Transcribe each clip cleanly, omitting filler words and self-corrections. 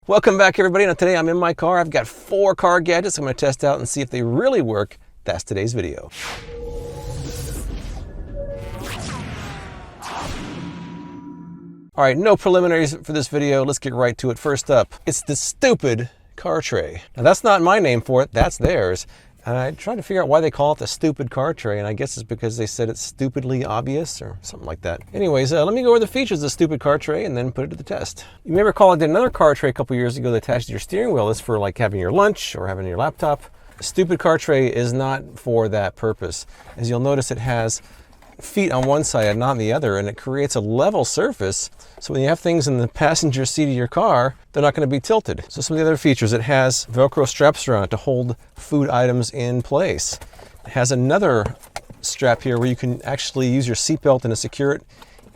Welcome back, everybody. Now today I'm in my car. I've got 4 car gadgets I'm going to test out and see if they really work. That's today's video. All right, no preliminaries for this video. Let's get right to it. First up, it's the stupid car tray. Now that's not my name for it, that's theirs. And I tried to figure out why they call it the stupid car tray, and I guess it's because they said it's stupidly obvious or something like that. Anyways, let me go over the features of the stupid car tray and then put it to the test. You may recall I did another car tray a couple years ago that attached to your steering wheel. It's for like having your lunch or having your laptop. The stupid car tray is not for that purpose. As you'll notice, it has feet on one side and not on the other, and it creates a level surface, so when you have things in the passenger seat of your car, they're not going to be tilted. So some of the other features, it has Velcro straps around it to hold food items in place. It has another strap here where you can actually use your seatbelt and to secure it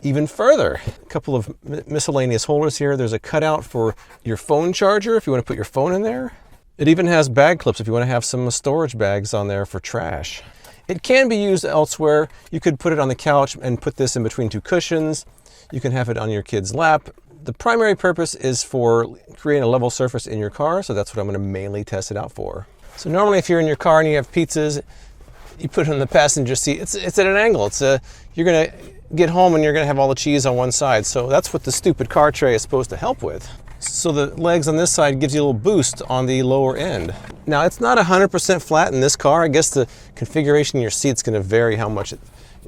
even further. A couple of miscellaneous holders here. There's a cutout for your phone charger if you want to put your phone in there. It even has bag clips if you want to have some storage bags on there for trash. It can be used elsewhere. You could put it on the couch and put this in between 2 cushions. You can have it on your kid's lap. The primary purpose is for creating a level surface in your car, so that's what I'm going to mainly test it out for. So normally if you're in your car and you have pizzas, you put it in the passenger seat. It's at an angle. You're going to get home and you're going to have all the cheese on one side. So that's what the stupid car tray is supposed to help with. So the legs on this side gives you a little boost on the lower end. Now it's not 100% flat in this car. I guess the configuration of your seat's going to vary how much it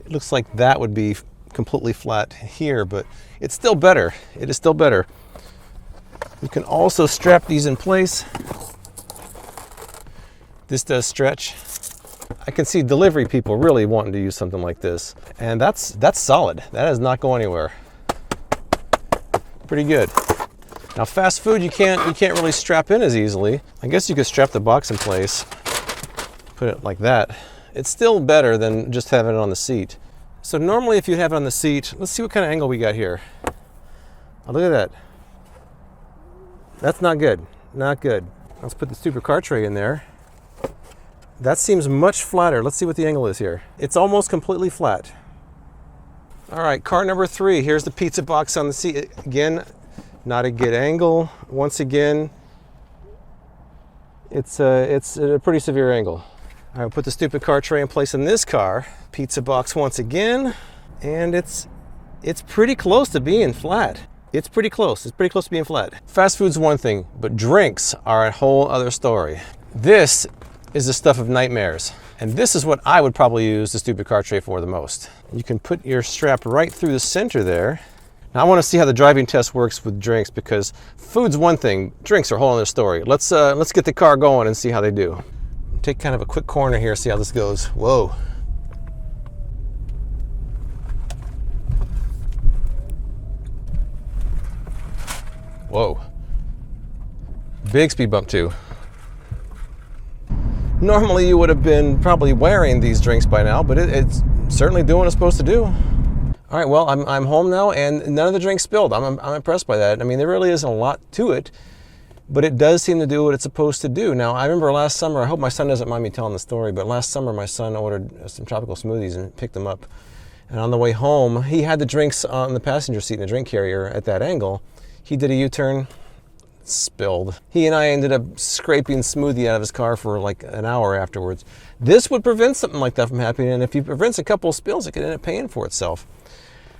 looks like that would be completely flat here, but it's still better. It is still better. You can also strap these in place. This does stretch. I can see delivery people really wanting to use something like this, and that's solid. That does not go anywhere. Pretty good. Now fast food, you can't really strap in as easily. I guess you could strap the box in place, put it like that. It's still better than just having it on the seat. So normally if you have it on the seat, let's see what kind of angle we got here. Oh, look at that. That's not good, not good. Let's put the stupid car tray in there. That seems much flatter. Let's see what the angle is here. It's almost completely flat. All right, car number 3. Here's the pizza box on the seat. Again, not a good angle. Once again, it's a pretty severe angle. I'll put the stupid car tray in place in this car. Pizza box once again, and it's pretty close to being flat. It's pretty close. It's pretty close to being flat. Fast food's one thing, but drinks are a whole other story. This is the stuff of nightmares, and this is what I would probably use the stupid car tray for the most. You can put your strap right through the center there. Now I want to see how the driving test works with drinks, because food's one thing, drinks are a whole other story. Let's get the car going and see how they do. Take kind of a quick corner here, see how this goes. Whoa. Whoa. Big speed bump too. Normally you would have been probably wearing these drinks by now, but it's certainly doing what it's supposed to do. All right, well, I'm home now, and none of the drinks spilled. I'm impressed by that. I mean, there really isn't a lot to it, but it does seem to do what it's supposed to do. Now, I remember last summer, I hope my son doesn't mind me telling the story, but last summer my son ordered some tropical smoothies and picked them up. And on the way home, he had the drinks on the passenger seat in the drink carrier at that angle. He did a U-turn, spilled. He and I ended up scraping smoothie out of his car for like an hour afterwards. This would prevent something like that from happening, and if he prevents a couple of spills, it could end up paying for itself.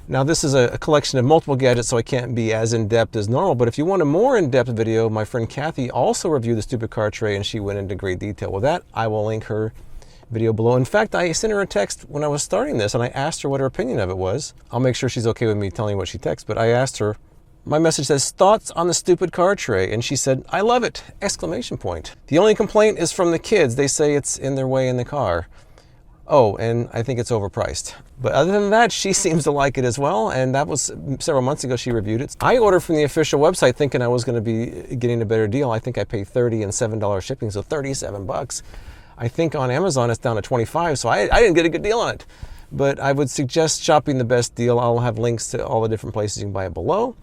Now this is a collection of multiple gadgets, so I can't be as in-depth as normal, but if you want a more in-depth video, my friend Kathy also reviewed the stupid car tray, and she went into great detail with that. I will link her video below. In fact, I sent her a text when I was starting this, and I asked her what her opinion of it was. I'll make sure she's okay with me telling you what she texted, but I asked her, my message says, thoughts on the stupid car tray, and she said, I love it, exclamation point. The only complaint is from the kids. They say it's in their way in the car. Oh, and I think it's overpriced. But other than that, she seems to like it as well, and that was several months ago she reviewed it. I ordered from the official website thinking I was going to be getting a better deal. I think I paid $30 and $7 shipping, so 37 bucks. I think on Amazon it's down to 25, so I didn't get a good deal on it. But I would suggest shopping the best deal. I'll have links to all the different places you can buy it below.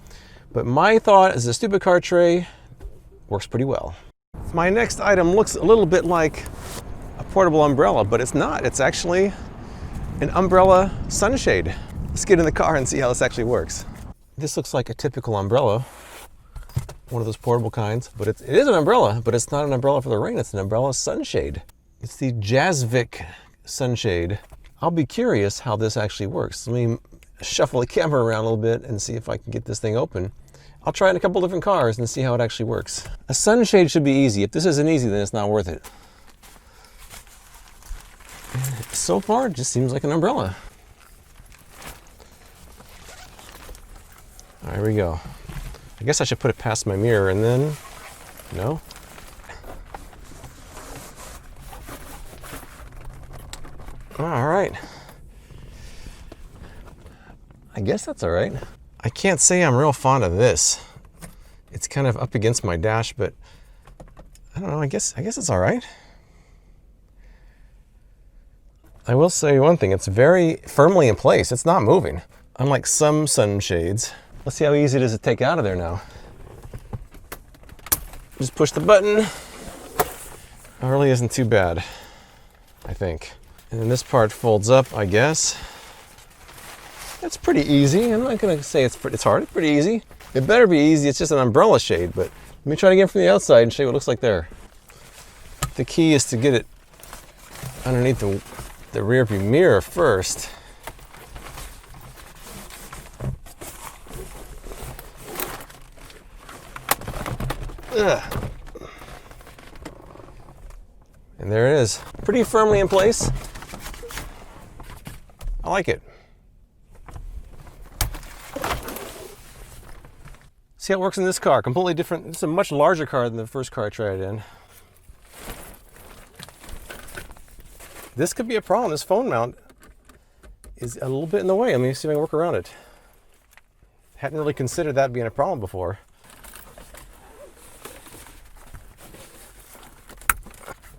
But my thought is the stupid car tray works pretty well. My next item looks a little bit like a portable umbrella, but it's not. It's actually an umbrella sunshade. Let's get in the car and see how this actually works. This looks like a typical umbrella. one of those portable kinds, but it is an umbrella, but it's not an umbrella for the rain. It's an umbrella sunshade. It's the Jazzvik sunshade. I'll be curious how this actually works. Let me shuffle the camera around a little bit and see if I can get this thing open. I'll try it in a couple different cars and see how it actually works. A sunshade should be easy. If this isn't easy, then it's not worth it. So far, it just seems like an umbrella. All right, here we go. I guess I should put it past my mirror and then, no? All right. I guess that's all right. I can't say I'm real fond of this. It's kind of up against my dash, but I don't know, I guess it's all right. I will say one thing, it's very firmly in place. It's not moving, unlike some sunshades. Let's see how easy it is to take out of there now. Just push the button. It really isn't too bad, I think. And then this part folds up, I guess. It's pretty easy. I'm not gonna say it's hard, it's pretty easy. It better be easy, it's just an umbrella shade, but let me try it again from the outside and show you what it looks like there. The key is to get it underneath the rear view mirror first. Ugh. And there it is. Pretty firmly in place. I like it. See how it works in this car. Completely different. It's a much larger car than the first car I tried it in. This could be a problem. This phone mount is a little bit in the way. Let me see if I can work around it. Hadn't really considered that being a problem before.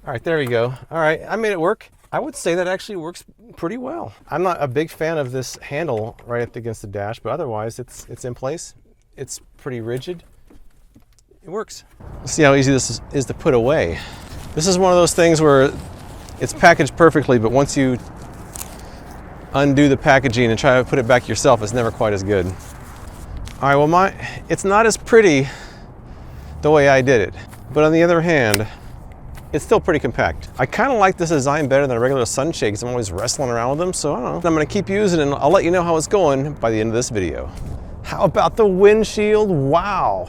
All right, there we go. All right, I made it work. I would say that actually works pretty well. I'm not a big fan of this handle right up against the dash, but otherwise it's in place. It's pretty rigid. It works. Let's see how easy this is to put away. This is one of those things where it's packaged perfectly, but once you undo the packaging and try to put it back yourself, it's never quite as good. All right, well, it's not as pretty the way I did it, but on the other hand, it's still pretty compact. I kind of like this design better than a regular sunshade because I'm always wrestling around with them, so I don't know. I'm gonna keep using it and I'll let you know how it's going by the end of this video. How about the Windshield Wow?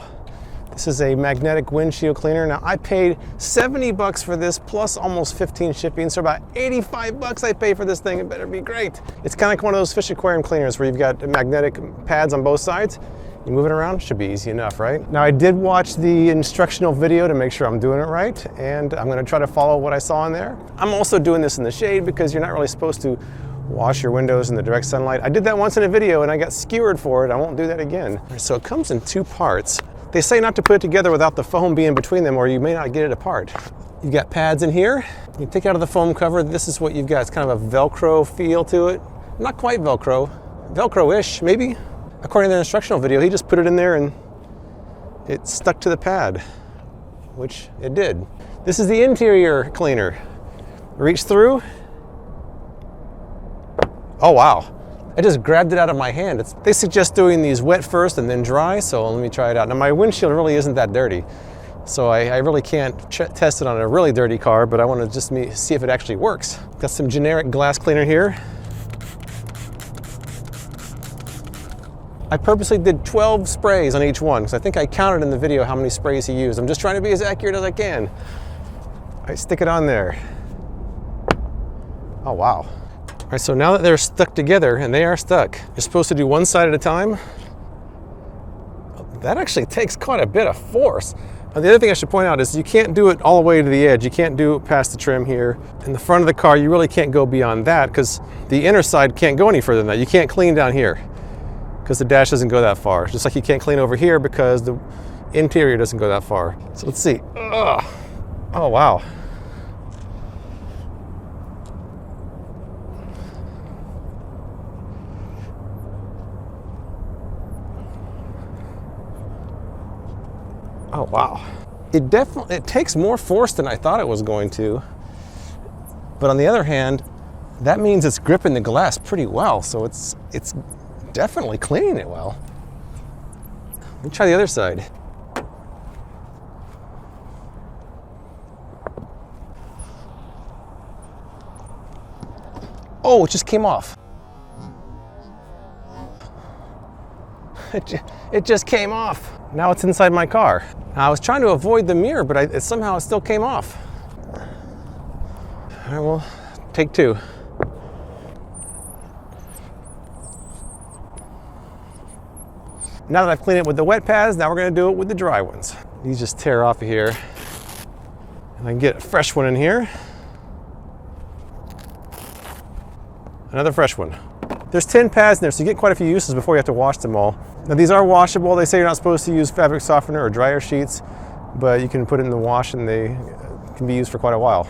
This is a magnetic windshield cleaner. Now I paid 70 bucks for this plus almost 15 shipping, so about 85 bucks I pay for this thing. It better be great. It's kind of like one of those fish aquarium cleaners where you've got magnetic pads on both sides. You move it around, should be easy enough, right? Now I did watch the instructional video to make sure I'm doing it right, and I'm gonna try to follow what I saw in there. I'm also doing this in the shade because you're not really supposed to wash your windows in the direct sunlight. I did that once in a video and I got skewered for it. I won't do that again. So it comes in two parts. They say not to put it together without the foam being between them or you may not get it apart. You've got pads in here. You take out of the foam cover, this is what you've got. It's kind of a Velcro feel to it. Not quite Velcro, Velcro-ish maybe. According to the instructional video, he just put it in there and it stuck to the pad, which it did. This is the interior cleaner. Reach through. Oh wow, I just grabbed it out of my hand. They suggest doing these wet first and then dry, so let me try it out. Now my windshield really isn't that dirty, so I really can't test it on a really dirty car, but I want to just see if it actually works. Got some generic glass cleaner here. I purposely did 12 sprays on each one, because I think I counted in the video how many sprays he used. I'm just trying to be as accurate as I can. I stick it on there. Oh wow. All right, so now that they're stuck together, and they are stuck, you're supposed to do one side at a time. That actually takes quite a bit of force. Now, the other thing I should point out is you can't do it all the way to the edge. You can't do it past the trim here. In the front of the car, you really can't go beyond that because the inner side can't go any further than that. You can't clean down here because the dash doesn't go that far. Just like you can't clean over here because the interior doesn't go that far. So let's see. Ugh. Oh, wow. Oh wow. It takes more force than I thought it was going to. But on the other hand, that means it's gripping the glass pretty well, so it's definitely cleaning it well. Let me try the other side. Oh, it just came off. It just came off. Now it's inside my car. Now, I was trying to avoid the mirror, but somehow it still came off. All right, well, take two. Now that I've cleaned it with the wet pads, now we're gonna do it with the dry ones. These just tear off of here. And I can get a fresh one in here. Another fresh one. There's 10 pads in there, so you get quite a few uses before you have to wash them all. Now these are washable. They say you're not supposed to use fabric softener or dryer sheets, but you can put it in the wash and they can be used for quite a while.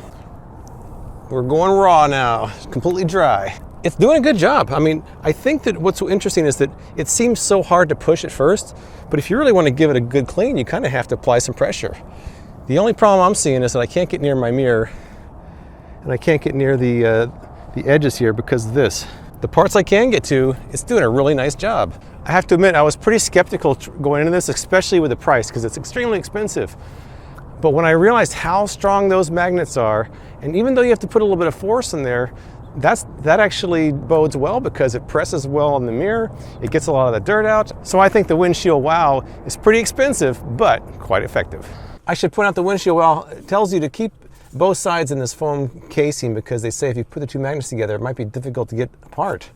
We're going raw now, completely dry. It's doing a good job. I mean, I think that what's so interesting is that it seems so hard to push at first, but if you really want to give it a good clean, you kind of have to apply some pressure. The only problem I'm seeing is that I can't get near my mirror and I can't get near the edges here because of this. The parts I can get to, it's doing a really nice job. I have to admit, I was pretty skeptical going into this, especially with the price, because it's extremely expensive. But when I realized how strong those magnets are, and even though you have to put a little bit of force in there, that actually bodes well because it presses well on the mirror, it gets a lot of the dirt out. So I think the Windshield Wow is pretty expensive, but quite effective. I should point out the Windshield Wow tells you to keep both sides in this foam casing because they say if you put the two magnets together, it might be difficult to get apart.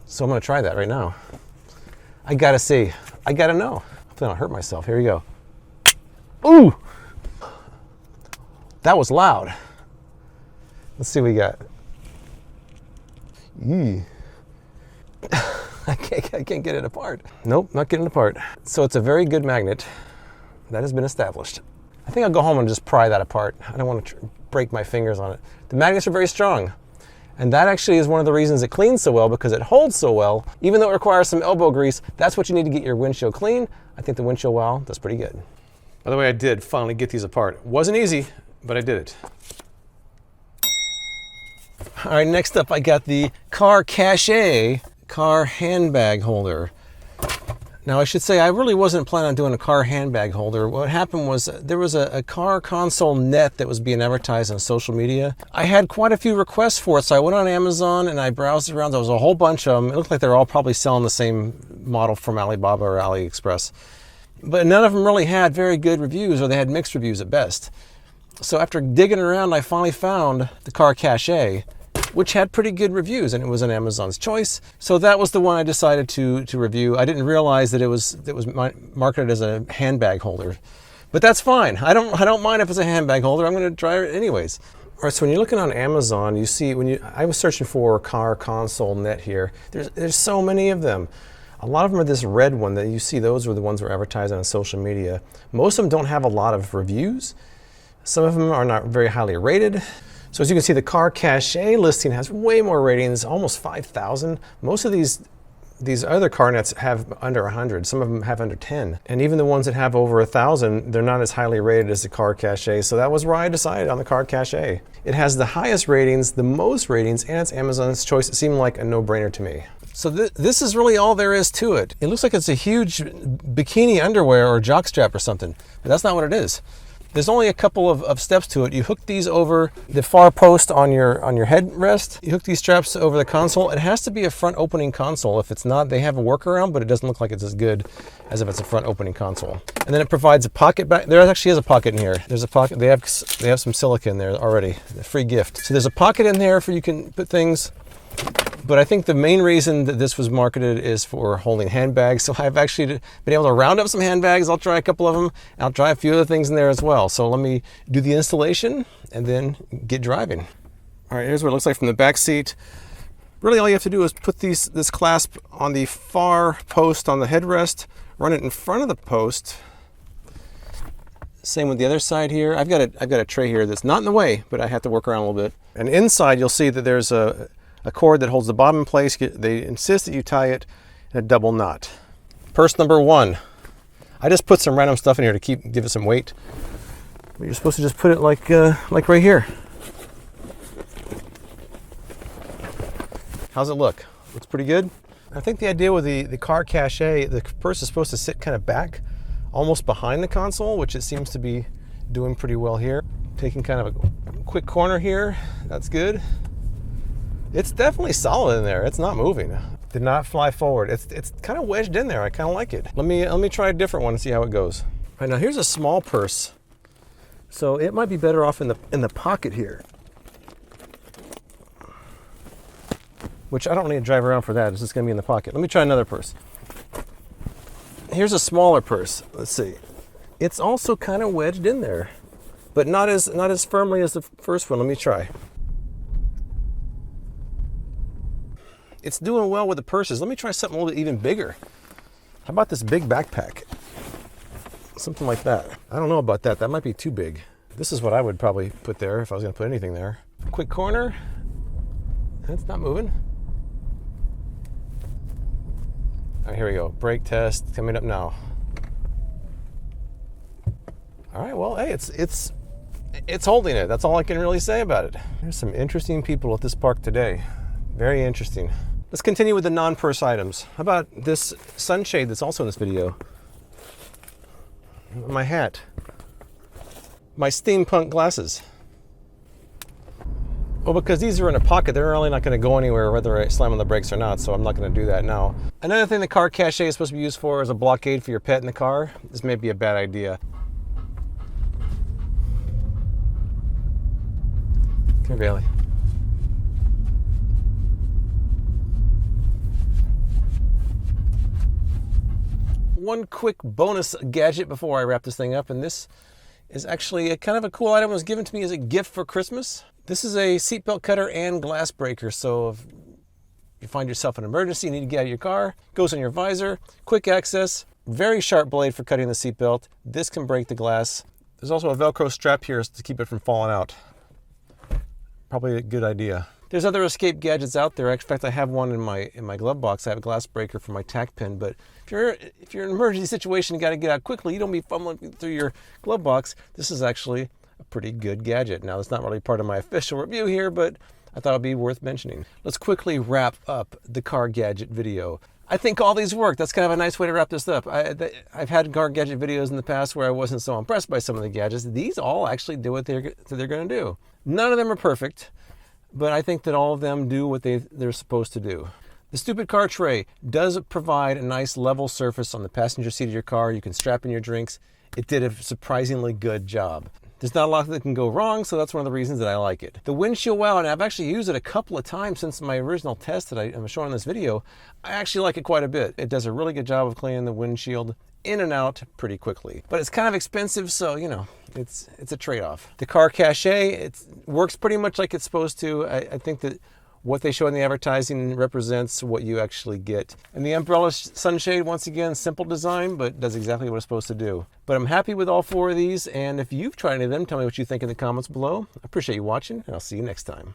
So I'm gonna try that right now. I gotta see, I gotta know. Hopefully I don't hurt myself. Here we go. Ooh! That was loud. Let's see what we got. I can't get it apart. Nope, not getting it apart. So it's a very good magnet. That has been established. I think I'll go home and just pry that apart. I don't want to break my fingers on it. The magnets are very strong. And that actually is one of the reasons it cleans so well, because it holds so well. Even though it requires some elbow grease, that's what you need to get your windshield clean. I think the Windshield Wow does pretty good. By the way, I did finally get these apart. It wasn't easy, but I did it. All right, next up I got the car cache, car handbag holder. Now I should say I really wasn't planning on doing a car handbag holder. What happened was there was a car console net that was being advertised on social media. I had quite a few requests for it, so I went on Amazon and I browsed around. There was a whole bunch of them. It looked like they're all probably selling the same model from Alibaba or AliExpress. But none of them really had very good reviews, or they had mixed reviews at best. So after digging around, I finally found the car cache, which had pretty good reviews, and it was an Amazon's choice. So that was the one I decided to review. I didn't realize that it was marketed as a handbag holder, but that's fine. I don't mind if it's a handbag holder. I'm going to try it anyways. All right, so when you're looking on Amazon, you see I was searching for car console net here. There's so many of them. A lot of them are this red one that you see. Those were the ones that were advertised on social media. Most of them don't have a lot of reviews. Some of them are not very highly rated. So as you can see, the car cache listing has way more ratings, almost 5,000. Most of these other car nets have under 100. Some of them have under 10. And even the ones that have over 1,000, they're not as highly rated as the car cache. So that was where I decided on the car cache. It has the highest ratings, the most ratings, and it's Amazon's choice. It seemed like a no-brainer to me. So this is really all there is to it. It looks like it's a huge bikini underwear or jockstrap or something, but that's not what it is. There's only a couple of steps to it. You hook these over the far post on your headrest. You hook these straps over the console. It has to be a front opening console. If it's not, they have a workaround, but it doesn't look like it's as good as if it's a front opening console. And then it provides a pocket back. There actually is a pocket in here. There's a pocket. They have some silica in there already. A free gift. So there's a pocket in there for you can put things. But I think the main reason that this was marketed is for holding handbags. So I've actually been able to round up some handbags. I'll try a couple of them. I'll try a few other things in there as well. So let me do the installation and then get driving. All right, here's what it looks like from the back seat. Really all you have to do is put this clasp on the far post on the headrest, run it in front of the post. Same with the other side here. I've got a tray here that's not in the way, but I have to work around a little bit. And inside you'll see that there's a cord that holds the bottom in place. They insist that you tie it in a double knot. Purse number 1. I just put some random stuff in here to give it some weight. But you're supposed to just put it like right here. How's it look? Looks pretty good. I think the idea with the car cache, the purse is supposed to sit kind of back, almost behind the console, which it seems to be doing pretty well here. Taking kind of a quick corner here. That's good. It's definitely solid in there. It's not moving. Did not fly forward. It's kind of wedged in there. I kind of like it. Let me try a different one and see how it goes. All right, now here's a small purse. So it might be better off in the pocket here. Which I don't need to drive around for that. It's just gonna be in the pocket. Let me try another purse. Here's a smaller purse. Let's see. It's also kind of wedged in there, but not as firmly as the first one. Let me try. It's doing well with the purses. Let me try something a little bit even bigger. How about this big backpack? Something like that. I don't know about that. That might be too big. This is what I would probably put there if I was gonna put anything there. Quick corner. It's not moving. All right, here we go. Brake test coming up now. All right, well, hey, it's holding it. That's all I can really say about it. There's some interesting people at this park today. Very interesting. Let's continue with the non-purse items. How about this sunshade that's also in this video? My hat. My steampunk glasses. Well, because these are in a pocket, they're really not going to go anywhere whether I slam on the brakes or not, so I'm not going to do that now. Another thing the car cache is supposed to be used for is a blockade for your pet in the car. This may be a bad idea. Come here, Bailey. One quick bonus gadget before I wrap this thing up, and this is actually a kind of a cool item. It was given to me as a gift for Christmas. This is a seatbelt cutter and glass breaker, so if you find yourself in an emergency, you need to get out of your car, goes on your visor, quick access, very sharp blade for cutting the seatbelt. This can break the glass. There's also a Velcro strap here to keep it from falling out. Probably a good idea. There's other escape gadgets out there. In fact, I have one in my glove box. I have a glass breaker for my tack pin, but if you're in an emergency situation, you got to get out quickly, you don't be fumbling through your glove box. This is actually a pretty good gadget. Now, it's not really part of my official review here, but I thought it'd be worth mentioning. Let's quickly wrap up the car gadget video. I think all these work. That's kind of a nice way to wrap this up. I've had car gadget videos in the past where I wasn't so impressed by some of the gadgets. These all actually do what they're going to do. None of them are perfect, but I think that all of them do what they're supposed to do. The stupid car tray does provide a nice level surface on the passenger seat of your car. You can strap in your drinks. It did a surprisingly good job. There's not a lot that can go wrong, so that's one of the reasons that I like it. The Windshield Wow, and I've actually used it a couple of times since my original test that I'm showing in this video. I actually like it quite a bit. It does a really good job of cleaning the windshield in and out pretty quickly. But it's kind of expensive, so, you know, it's a trade-off. The car cache, it works pretty much like it's supposed to. I think that what they show in the advertising represents what you actually get. And the umbrella sunshade, once again, simple design, but does exactly what it's supposed to do. But I'm happy with all four of these, and if you've tried any of them, tell me what you think in the comments below. I appreciate you watching, and I'll see you next time.